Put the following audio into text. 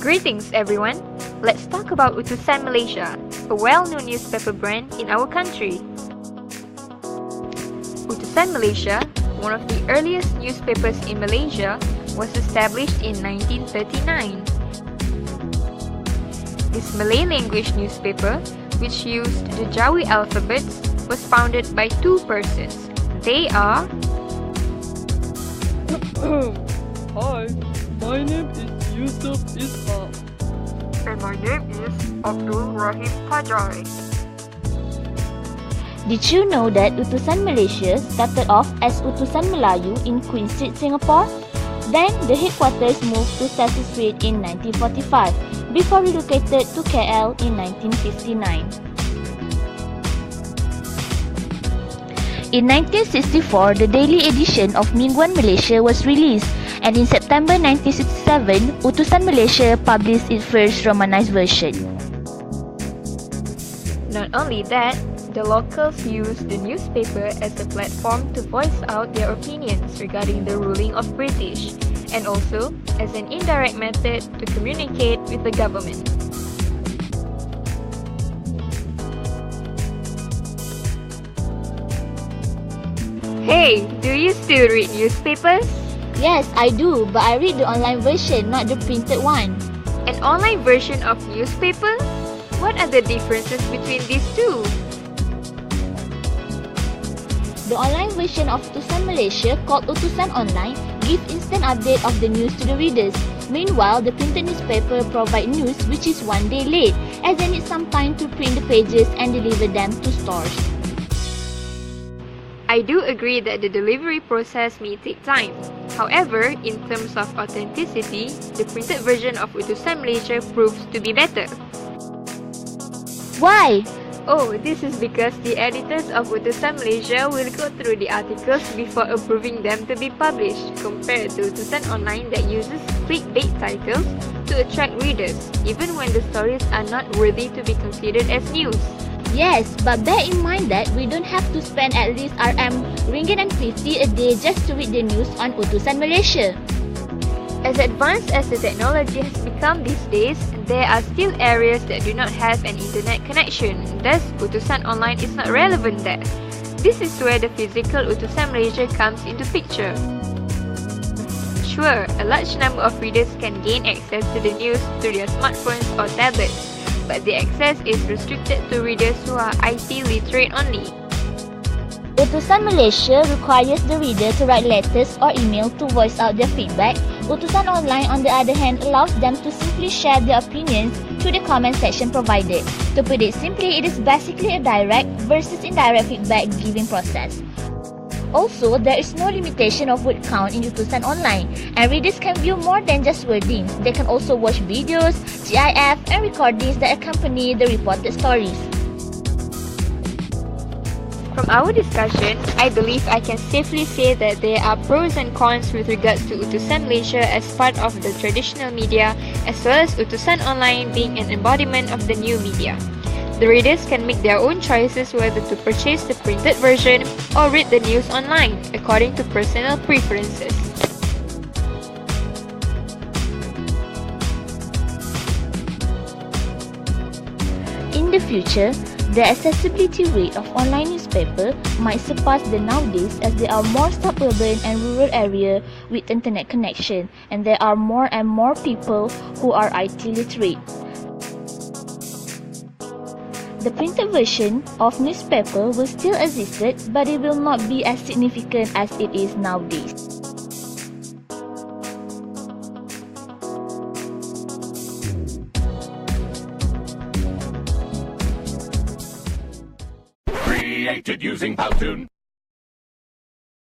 Greetings everyone! Let's talk about Utusan Malaysia, a well-known newspaper brand in our country. Utusan Malaysia, one of the earliest newspapers in Malaysia, was established in 1939. This Malay language newspaper, which used the Jawi alphabets, was founded by two persons. They are... Hi, my name is Yusuf Ishaq. And my name is Abdul Rahim Tajai. Did you know that Utusan Malaysia started off as Utusan Melayu in Queen Street, Singapore? Then, the headquarters moved to Cecil Street in 1945, before relocated to KL in 1959. In 1964, the daily edition of Mingguan Malaysia was released, and in September 1967, Utusan Malaysia published its first romanized version. Not only that, the locals used the newspaper as a platform to voice out their opinions regarding the ruling of British, and also as an indirect method to communicate with the government. Hey, do you still read newspapers? Yes, I do, but I read the online version, not the printed one. An online version of newspaper? What are the differences between these two? The online version of Utusan Malaysia, called Utusan Online, gives instant update of the news to the readers. Meanwhile, the printed newspaper provides news which is one day late, as they need some time to print the pages and deliver them to stores. I do agree that the delivery process may take time. However, in terms of authenticity, the printed version of Utusan Malaysia proves to be better. Why? Oh, this is because the editors of Utusan Malaysia will go through the articles before approving them to be published, compared to Utusan Online that uses clickbait titles to attract readers, even when the stories are not worthy to be considered as news. Yes, but bear in mind that we don't have to spend at least RM50 a day just to read the news on Utusan Malaysia. As advanced as the technology has become these days, there are still areas that do not have an internet connection. Thus, Utusan Online is not relevant there. This is where the physical Utusan Malaysia comes into picture. Sure, a large number of readers can gain access to the news through their smartphones or tablets, but the access is restricted to readers who are IT literate only. Utusan Malaysia requires the reader to write letters or email to voice out their feedback. Utusan Online, on the other hand, allows them to simply share their opinions through the comment section provided. To put it simply, it is basically a direct versus indirect feedback giving process. Also, there is no limitation of word count in Utusan Online, and readers can view more than just wordings. They can also watch videos, GIF, and recordings that accompany the reported stories. From our discussion, I believe I can safely say that there are pros and cons with regards to Utusan Malaysia as part of the traditional media, as well as Utusan Online being an embodiment of the new media. The readers can make their own choices whether to purchase the printed version or read the news online, according to personal preferences. In the future, the accessibility rate of online newspaper might surpass the nowadays, as there are more suburban and rural areas with internet connection, and there are more and more people who are IT literate. The printed version of newspaper will still exist, but it will not be as significant as it is nowadays. Created using Powtoon.